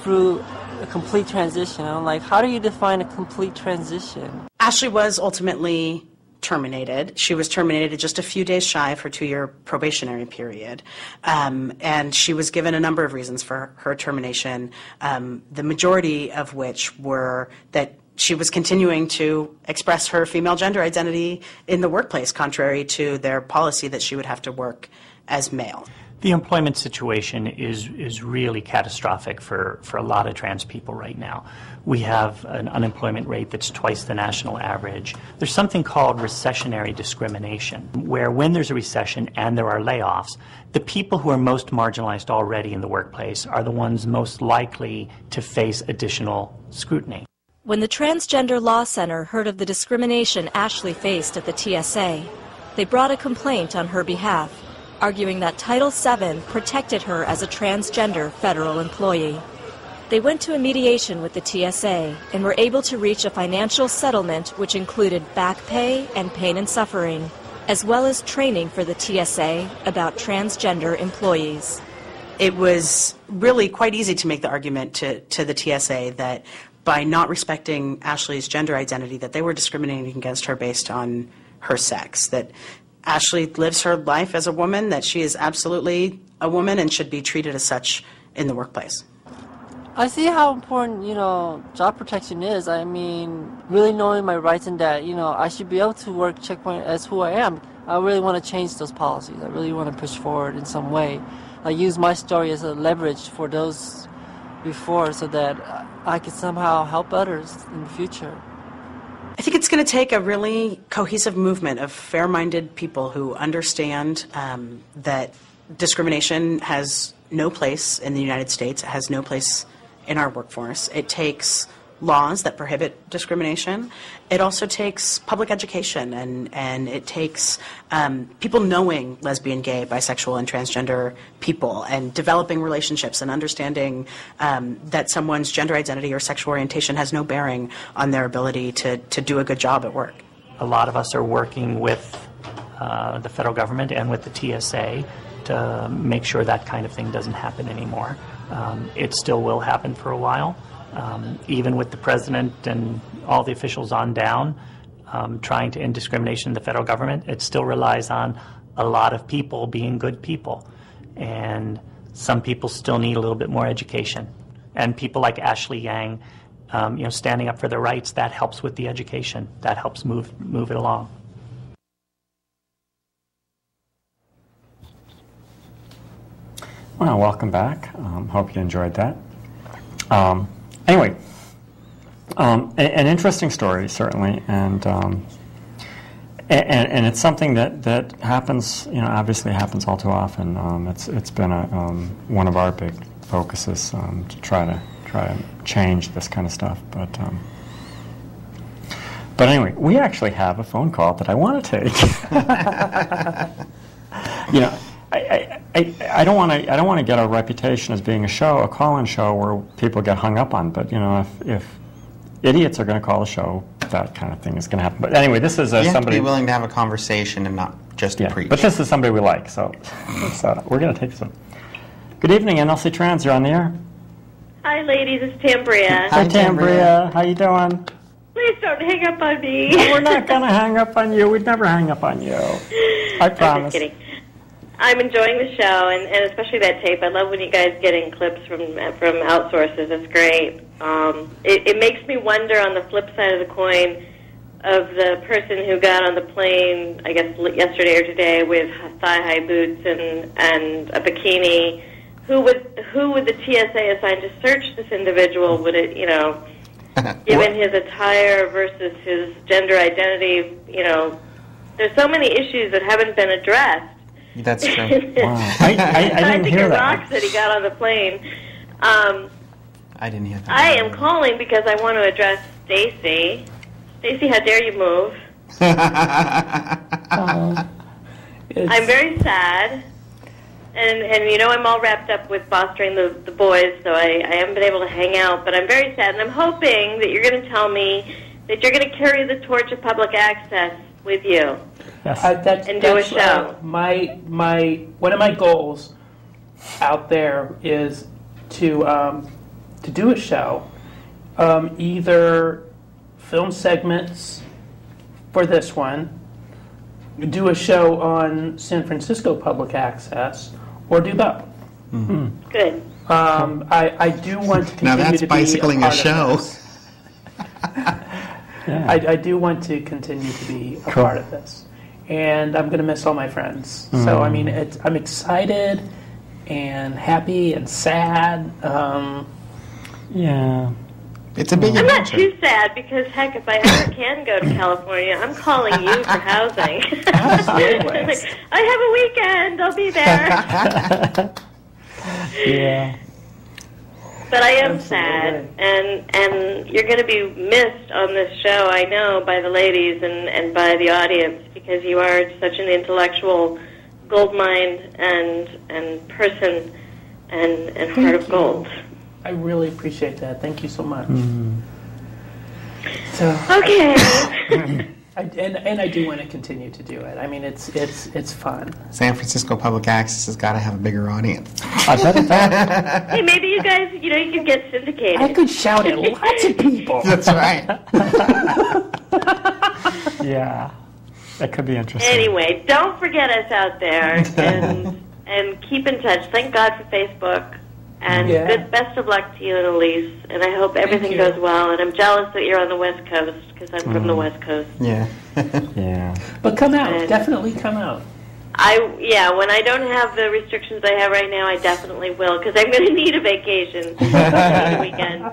Speaker 10: through a complete transition. I'm like, how do you define a complete transition?
Speaker 7: Ashley was ultimately terminated. She was terminated just a few days shy of her 2-year probationary period. And she was given a number of reasons for her termination, the majority of which were that she was continuing to express her female gender identity in the workplace, contrary to their policy that she would have to work as male.
Speaker 11: The employment situation is really catastrophic for a lot of trans people right now. We have an unemployment rate that's twice the national average. There's something called recessionary discrimination, where when there's a recession and there are layoffs, the people who are most marginalized already in the workplace are the ones most likely to face additional scrutiny.
Speaker 9: When the Transgender Law Center heard of the discrimination Ashley faced at the TSA, they brought a complaint on her behalf, arguing that Title VII protected her as a transgender federal employee. They went to a mediation with the TSA and were able to reach a financial settlement which included back pay and pain and suffering, as well as training for the TSA about transgender employees.
Speaker 7: It was really quite easy to make the argument to the TSA that by not respecting Ashley's gender identity, that they were discriminating against her based on her sex, that Ashley lives her life as a woman, that she is absolutely a woman and should be treated as such in the workplace.
Speaker 10: I see how important, you know, job protection is. I mean, really knowing my rights and that, you know, I should be able to work Checkpoint as who I am. I really want to change those policies. I really want to push forward in some way. I use my story as a leverage for those before so that I can somehow help others in the future.
Speaker 7: I think it's going to take a really cohesive movement of fair-minded people who understand that discrimination has no place in the United States, it has no place in our workforce. It takes laws that prohibit discrimination. It also takes public education, and it takes people knowing lesbian, gay, bisexual, and transgender people, and developing relationships and understanding that someone's gender identity or sexual orientation has no bearing on their ability to do a good job at work.
Speaker 11: A lot of us are working with the federal government and with the TSA to make sure that kind of thing doesn't happen anymore. It still will happen for a while. Even with the president and all the officials on down trying to end discrimination in the federal government, it still relies on a lot of people being good people. And some people still need a little bit more education. And people like Ashley Yang, standing up for their rights, that helps with the education. That helps move it along.
Speaker 2: Well, welcome back. Hope you enjoyed that. Anyway, an interesting story, certainly, and it's something that happens, obviously happens all too often. It's been one of our big focuses to try to change this kind of stuff. But anyway, we actually have a phone call that I want to take. I don't want to get a reputation as being a call-in show where people get hung up on. But if idiots are going to call the show, that kind of thing is going to happen. But anyway, this is
Speaker 3: you have
Speaker 2: somebody
Speaker 3: to be willing to have a conversation and not just preach.
Speaker 2: But this is somebody we like, so we're going to take this one. Good evening, NLC Trans. You're on the air.
Speaker 12: Hi, ladies. It's Tambria.
Speaker 2: Hi, Tambria. How you doing?
Speaker 12: Please don't hang up on me.
Speaker 2: No, we're not going to hang up on you. We'd never hang up on you. I promise.
Speaker 12: I'm just kidding. I'm enjoying the show, and especially that tape. I love when you guys get in clips from outsources. It's great. It makes me wonder, on the flip side of the coin, of the person who got on the plane, I guess yesterday or today, with thigh-high boots and a bikini. Who would the TSA assign to search this individual? Would it, given his attire versus his gender identity, there's so many issues that haven't been addressed.
Speaker 2: That's true. Wow. I didn't hear that.
Speaker 12: Rocks that he got on the plane.
Speaker 3: I didn't hear that.
Speaker 12: I am calling because I want to address Stacy. Stacy, how dare you move? I'm very sad. And I'm all wrapped up with fostering the boys, so I haven't been able to hang out. But I'm very sad, and I'm hoping that you're going to tell me that you're going to carry the torch of public access with you.
Speaker 2: Yes.
Speaker 12: And do a show.
Speaker 5: One of my goals out there is to do a show, either film segments for this one, do a show on San Francisco public access, or do both.
Speaker 2: Mm-hmm.
Speaker 12: Good.
Speaker 5: I do want to continue
Speaker 3: now that's
Speaker 5: to
Speaker 3: bicycling
Speaker 5: be a
Speaker 3: a show.
Speaker 5: Yeah. I do want to continue to be a part of this. And I'm going to miss all my friends. So, I mean, I'm excited and happy and sad.
Speaker 2: Yeah.
Speaker 3: It's a big
Speaker 12: I'm not
Speaker 3: adventure.
Speaker 12: too sad because, heck, if I ever can go to California, I'm calling you for housing.
Speaker 5: Absolutely.
Speaker 12: I have a weekend. I'll be there.
Speaker 2: Yeah.
Speaker 12: But I am sad, and you're going to be missed on this show, I know, by the ladies and by the audience, because you are such an intellectual gold mine and person and heart of gold.
Speaker 5: I really appreciate that. Thank you so much.
Speaker 2: Mm.
Speaker 5: So
Speaker 12: okay.
Speaker 5: And I do want to continue to do it. I mean, it's fun.
Speaker 3: San Francisco Public Access has got to have a bigger audience.
Speaker 2: I bet it does.
Speaker 12: Hey, maybe you guys, you could get syndicated.
Speaker 5: I could shout at lots of people.
Speaker 3: That's right.
Speaker 2: Yeah. That could be interesting.
Speaker 12: Anyway, don't forget us out there, and keep in touch. Thank God for Facebook. And best of luck to you and Elise. And I hope everything goes well. And I'm jealous that you're on the West Coast because I'm from the West Coast.
Speaker 3: Yeah.
Speaker 2: Yeah.
Speaker 5: But come out. Definitely come out.
Speaker 12: When I don't have the restrictions I have right now, I definitely will because I'm going to need a vacation the weekend.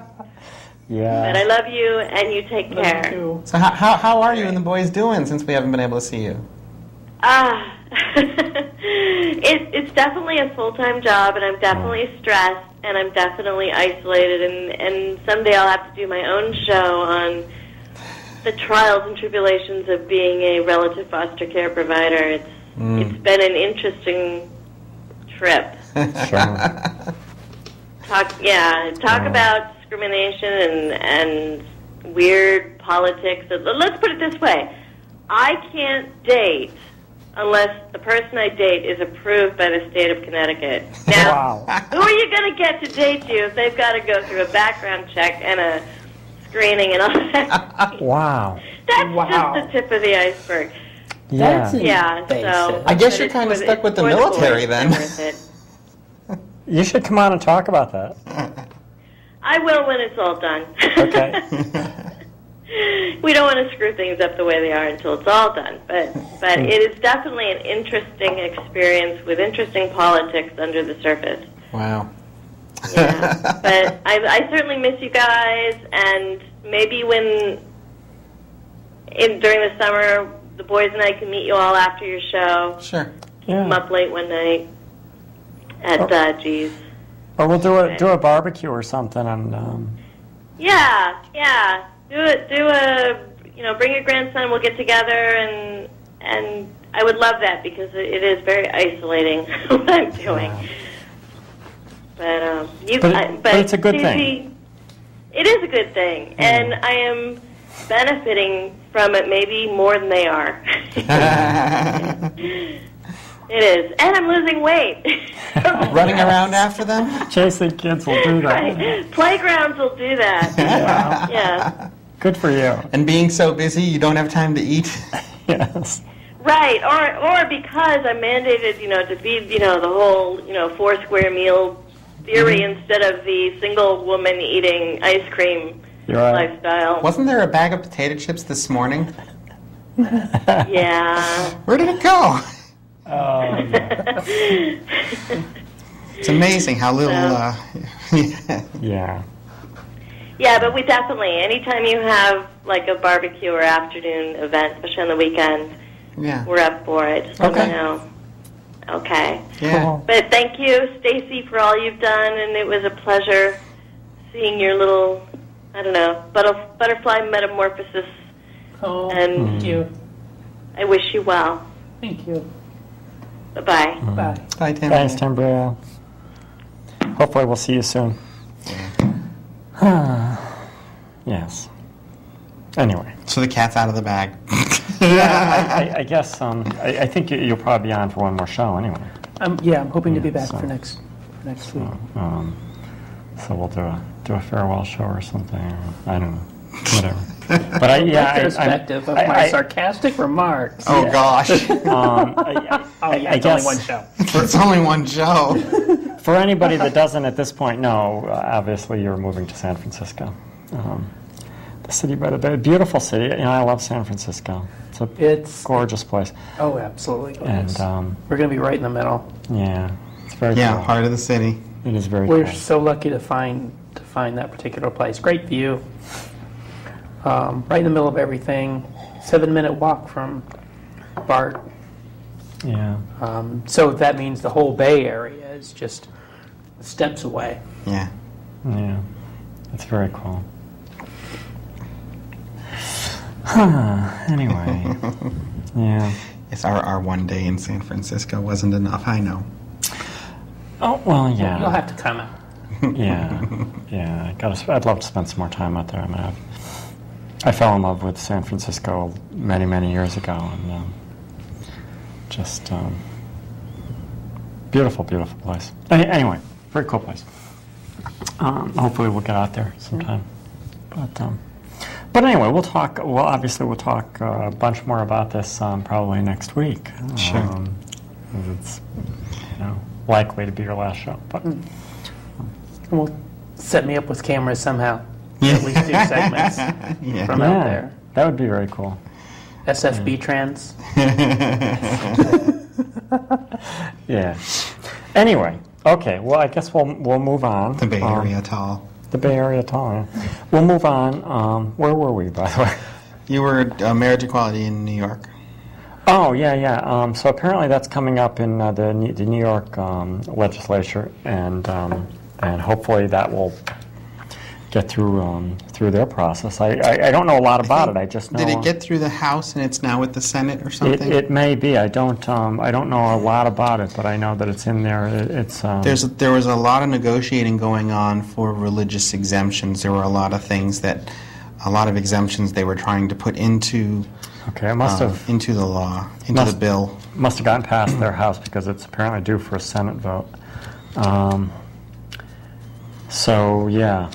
Speaker 2: Yeah.
Speaker 12: But I love you, and you take care.
Speaker 3: So how are you and the boys doing since we haven't been able to see you?
Speaker 12: It's definitely a full-time job, and I'm definitely stressed, and I'm definitely isolated, and someday I'll have to do my own show on the trials and tribulations of being a relative foster care provider. It's been an interesting trip. Talk about discrimination and weird politics. Let's put it this way. I can't date unless the person I date is approved by the state of Connecticut. Now, who are you going to get to date you if they've got to go through a background check and a screening and all that?
Speaker 2: Wow.
Speaker 12: That's just the tip of the iceberg.
Speaker 2: Yeah.
Speaker 12: So
Speaker 3: I guess you're kind of stuck with the military then.
Speaker 2: You should come on and talk about that.
Speaker 12: I will when it's all done.
Speaker 2: Okay.
Speaker 12: We don't want to screw things up the way they are until it's all done. But it is definitely an interesting experience with interesting politics under the surface.
Speaker 3: Wow.
Speaker 12: Yeah. But I certainly miss you guys, and maybe during the summer, the boys and I can meet you all after your show.
Speaker 3: Sure.
Speaker 12: Come up late one night at G's.
Speaker 2: Or we'll do a barbecue or something, and
Speaker 12: bring your grandson. We'll get together, and I would love that because it is very isolating what I'm doing. But
Speaker 2: it's a good thing.
Speaker 12: It is a good thing, and I am benefiting from it maybe more than they are. It is, and I'm losing weight.
Speaker 3: Running around after them?
Speaker 2: Chasing kids will do that.
Speaker 12: Right. Playgrounds will do that. Yeah.
Speaker 2: Good for you.
Speaker 3: And being so busy, you don't have time to eat?
Speaker 2: Yes.
Speaker 12: Right, or because I'm mandated, to feed, the whole, 4 square meal theory instead of the single woman eating ice cream lifestyle.
Speaker 3: Wasn't there a bag of potato chips this morning?
Speaker 12: Yeah.
Speaker 3: Where did it go? It's amazing how little.
Speaker 2: Yeah.
Speaker 12: Yeah, but we definitely, anytime you have like a barbecue or afternoon event, especially on the weekend, we're up for it. Just let me know. Okay.
Speaker 3: Yeah.
Speaker 2: Cool.
Speaker 12: But thank you, Stacy, for all you've done, and it was a pleasure seeing your little, butterfly metamorphosis.
Speaker 5: Oh,
Speaker 12: and
Speaker 5: thank you.
Speaker 12: I wish you well.
Speaker 5: Thank you.
Speaker 12: Bye-bye.
Speaker 5: Bye.
Speaker 3: Bye, Tim.
Speaker 2: Thanks, Tambria. Hopefully we'll see you soon. Yes. Anyway.
Speaker 3: So the cat's out of the bag.
Speaker 2: I guess I think you'll probably be on for one more show anyway.
Speaker 5: I'm hoping to be back for next week.
Speaker 2: So we'll do a farewell show or something. I don't know. Whatever. But
Speaker 5: retrospective of my sarcastic remarks.
Speaker 3: Oh gosh.
Speaker 5: It's
Speaker 2: guess
Speaker 5: only one show.
Speaker 3: It's only one show.
Speaker 2: For anybody that doesn't at this point know, obviously you're moving to San Francisco. The city by the bay, beautiful city. I love San Francisco. It's a gorgeous place.
Speaker 5: Oh, absolutely.
Speaker 2: And
Speaker 5: we're going to be right in the middle.
Speaker 2: Yeah, it's very
Speaker 3: cool.
Speaker 2: Heart
Speaker 3: of the city.
Speaker 2: It is very.
Speaker 5: We're
Speaker 2: cool.
Speaker 5: so lucky to find that particular place. Great view. Right in the middle of everything. 7-minute walk from BART.
Speaker 2: Yeah.
Speaker 5: So that means the whole Bay Area is just steps away.
Speaker 3: Yeah.
Speaker 2: Yeah. It's very cool. Anyway. Yeah.
Speaker 3: Yes, our one day in San Francisco wasn't enough, I know.
Speaker 2: Oh, well, yeah.
Speaker 5: You'll have to come out.
Speaker 2: Yeah. I'd love to spend some more time out there. I fell in love with San Francisco many, many years ago, and just beautiful, beautiful place. Anyway, very cool place. Hopefully we'll get out there sometime. But anyway, we'll talk. Well, obviously we'll talk a bunch more about this probably next week. Sure. It's likely to be your last show, but.
Speaker 5: Well, set me up with cameras somehow. At least 2 segments from out there.
Speaker 2: That would be very cool.
Speaker 5: SFB trans.
Speaker 2: Yeah. Anyway, okay. Well, I guess we'll move on.
Speaker 3: The Bay Area T.a.L.L.
Speaker 2: The Bay Area T.a.L.L. Yeah. We'll move on. Where were we, by the way?
Speaker 3: You were at marriage equality in New York.
Speaker 2: Oh, yeah. So apparently that's coming up in the New York legislature, and hopefully that will get through their process. I don't know a lot about it. I just know.
Speaker 3: Did it get through the House and it's now with the Senate or something?
Speaker 2: It may be. I don't know a lot about it, but I know that it's in there.
Speaker 3: There was a lot of negotiating going on for religious exemptions. There were a lot of exemptions they were trying to put into.
Speaker 2: Okay, it must have
Speaker 3: into the law, into the bill.
Speaker 2: Must have gotten past their House because it's apparently due for a Senate vote. So yeah.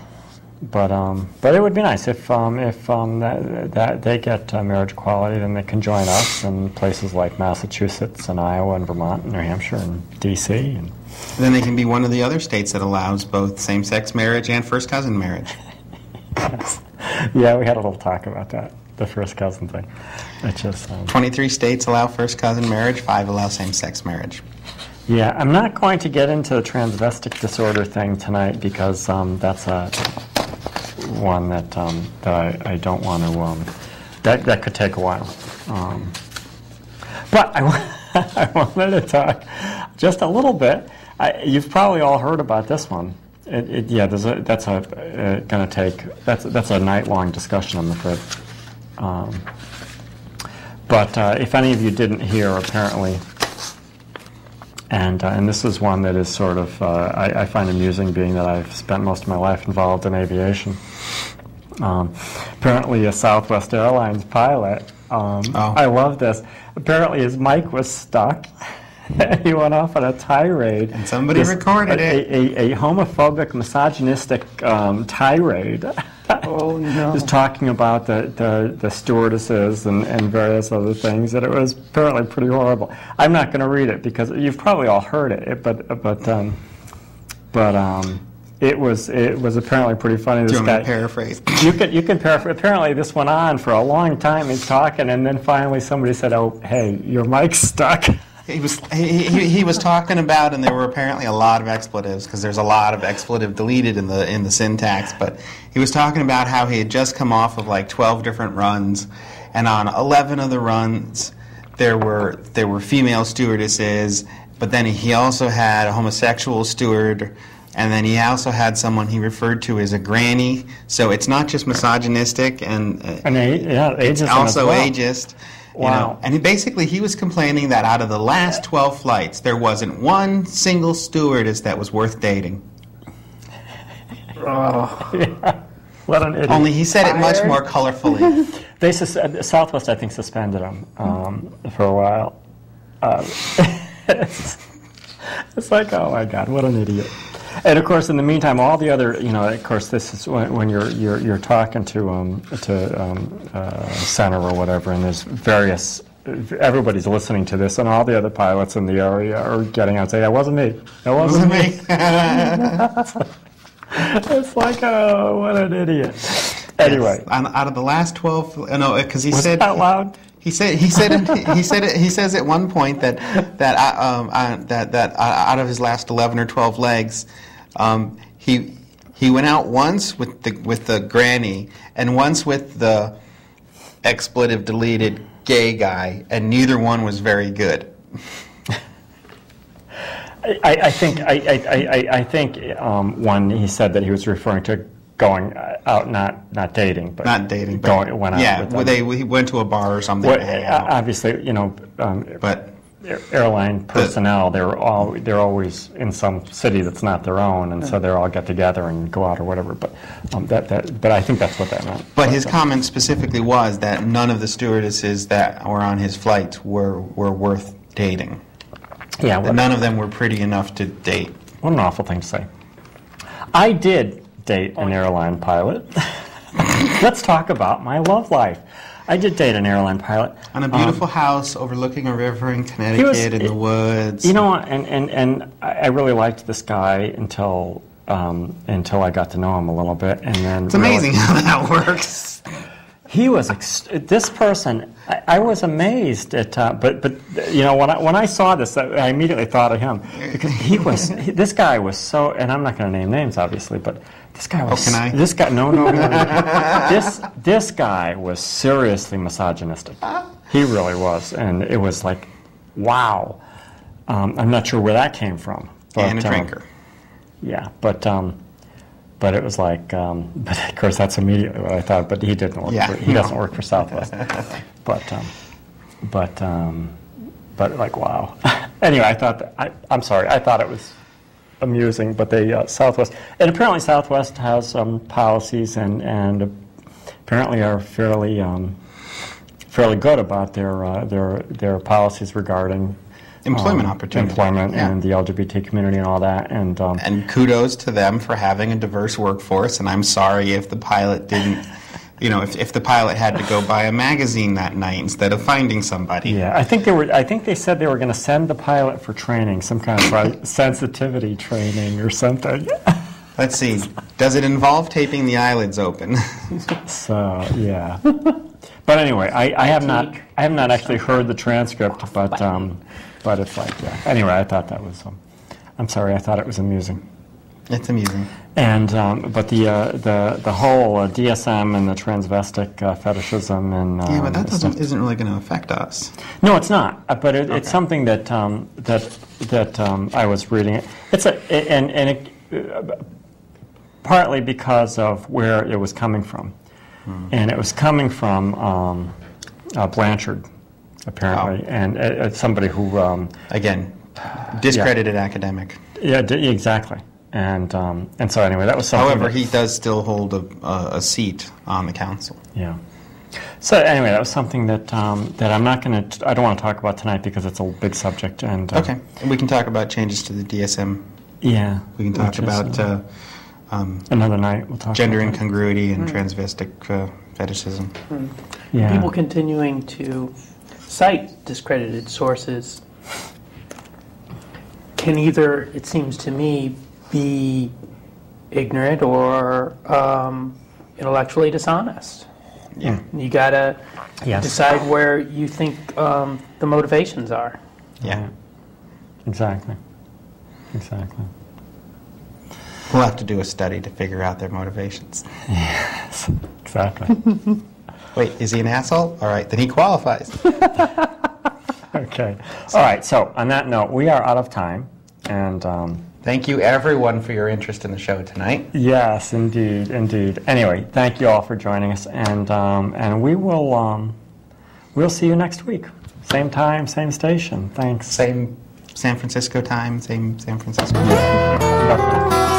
Speaker 2: But it would be nice if that they get marriage equality, then they can join us in places like Massachusetts and Iowa and Vermont and New Hampshire and D.C. And
Speaker 3: then they can be one of the other states that allows both same-sex marriage and first cousin marriage.
Speaker 2: Yes. Yeah, we had a little talk about that, the first cousin thing. It's just
Speaker 3: 23 states allow first cousin marriage, 5 allow same-sex marriage.
Speaker 2: Yeah, I'm not going to get into the transvestic disorder thing tonight because that's one that I don't want to. That could take a while. But I wanted to talk just a little bit. You've probably all heard about this one. That's a night-long discussion, I'm afraid. But if any of you didn't hear, apparently. And this is one that is sort of, I find amusing, being that I've spent most of my life involved in aviation. Apparently a Southwest Airlines pilot, I love this, apparently his mic was stuck. He went off on a tirade.
Speaker 3: And somebody recorded it.
Speaker 2: A homophobic, misogynistic tirade.
Speaker 5: Oh, no.
Speaker 2: Just talking about the stewardesses and various other things, that it was apparently pretty horrible. I'm not going to read it because you've probably all heard it, but it was apparently pretty funny.
Speaker 3: This guy, paraphrase?
Speaker 2: You can paraphrase. Apparently this went on for a long time. He's talking, and then finally somebody said, "Oh, hey, your mic's stuck."
Speaker 3: He was talking about, and there were apparently a lot of expletives because there's a lot of expletive deleted in the syntax. But he was talking about how he had just come off of like 12 different runs, and on 11 of the runs there were female stewardesses. But then he also had a homosexual steward, and then he also had someone he referred to as a granny. So it's not just misogynistic, and it's also ageist.
Speaker 2: Wow.
Speaker 3: You know, and he was complaining that out of the last 12 flights, there wasn't one single stewardess that was worth dating.
Speaker 2: Oh, yeah. What an idiot.
Speaker 3: Only he said it much more colorfully.
Speaker 2: Southwest, I think, suspended him for a while. It's like, oh my God, what an idiot. And of course, in the meantime, all the other, of course, this is when you're talking to center or whatever, and there's everybody's listening to this, and all the other pilots in the area are getting out and saying, "That wasn't me. That wasn't me." It's like, oh, what an idiot. Anyway,
Speaker 3: yes. Out of the last 12, no, because he said
Speaker 2: out loud.
Speaker 3: He says at one point that out of his last 11 or 12 legs, he went out once with the granny and once with the expletive deleted gay guy, and neither one was very good.
Speaker 2: I think when he said that he was referring to going out, not dating, but
Speaker 3: not dating, but
Speaker 2: went out.
Speaker 3: Yeah, he went to a bar or something.
Speaker 2: Obviously, but airline personnel, they're always in some city that's not their own, and so they all get together and go out or whatever. But but I think that's what that meant.
Speaker 3: But his comment specifically was that none of the stewardesses that were on his flights were worth dating.
Speaker 2: Yeah,
Speaker 3: none of them were pretty enough to date.
Speaker 2: What an awful thing to say. I did date an airline pilot. Let's talk about my love life. I did date an airline pilot.
Speaker 3: On a beautiful house overlooking a river in Connecticut in the woods.
Speaker 2: And I really liked this guy until until I got to know him a little bit, and then
Speaker 3: it's amazing how that works.
Speaker 2: He was this person. I was amazed at, but you know, when I saw this, I immediately thought of him because this guy was so, and I'm not going to name names, obviously, but this guy was.
Speaker 3: Oh, can I?
Speaker 2: This guy, no. This guy was seriously misogynistic. He really was, and it was like, wow. I'm not sure where that came from. But,
Speaker 3: and a drinker.
Speaker 2: Yeah, but it was like, but of course that's immediately what I thought. But he didn't work. He doesn't work for Southwest. but like, wow. Anyway, I thought I'm sorry. I thought it was amusing, but they Southwest, and apparently Southwest has policies and apparently are fairly good about their policies regarding
Speaker 3: employment opportunity,
Speaker 2: and the LGBT community and all that,
Speaker 3: and kudos to them for having a diverse workforce. And I'm sorry if the pilot didn't, you know, if the pilot had to go buy a magazine that night instead of finding somebody.
Speaker 2: Yeah, I think they said they were going to send the pilot for training, some kind of sensitivity training or something.
Speaker 3: Let's see. Does it involve taping the eyelids open?
Speaker 2: So yeah. But anyway, I have not actually heard the transcript, but it's like, yeah. Anyway, I thought that was, I'm sorry, I thought it was amusing.
Speaker 3: It's amusing.
Speaker 2: And but the whole DSM and the transvestic fetishism and
Speaker 3: yeah, but that isn't really going to affect us.
Speaker 2: No, it's not. But it's something that I was reading. Partly because of where it was coming from, and it was coming from Blanchard, apparently, and somebody who
Speaker 3: again discredited academic.
Speaker 2: Yeah, exactly. And so anyway, that was something.
Speaker 3: However, he does still hold a seat on the council.
Speaker 2: Yeah. So anyway, that was something that I'm not going to. I don't want to talk about tonight because it's a big subject. And
Speaker 3: okay, and we can talk about changes to the DSM.
Speaker 2: Yeah.
Speaker 3: We can talk about
Speaker 2: another night. We'll talk
Speaker 3: gender
Speaker 2: about
Speaker 3: incongruity and transvestic fetishism.
Speaker 2: Yeah.
Speaker 5: People continuing to cite discredited sources can either, it seems to me, be ignorant or intellectually dishonest.
Speaker 3: Yeah.
Speaker 5: You gotta decide where you think the motivations are.
Speaker 3: Yeah.
Speaker 2: Exactly.
Speaker 3: We'll have to do a study to figure out their motivations.
Speaker 2: Yes, exactly.
Speaker 3: Wait, is he an asshole? All right, then he qualifies.
Speaker 2: Okay. All right, so on that note, we are out of time. And
Speaker 3: thank you, everyone, for your interest in the show tonight.
Speaker 2: Yes, indeed. Anyway, thank you all for joining us, and we will we'll see you next week. Same time, same station. Thanks.
Speaker 3: Same San Francisco time, same San Francisco time.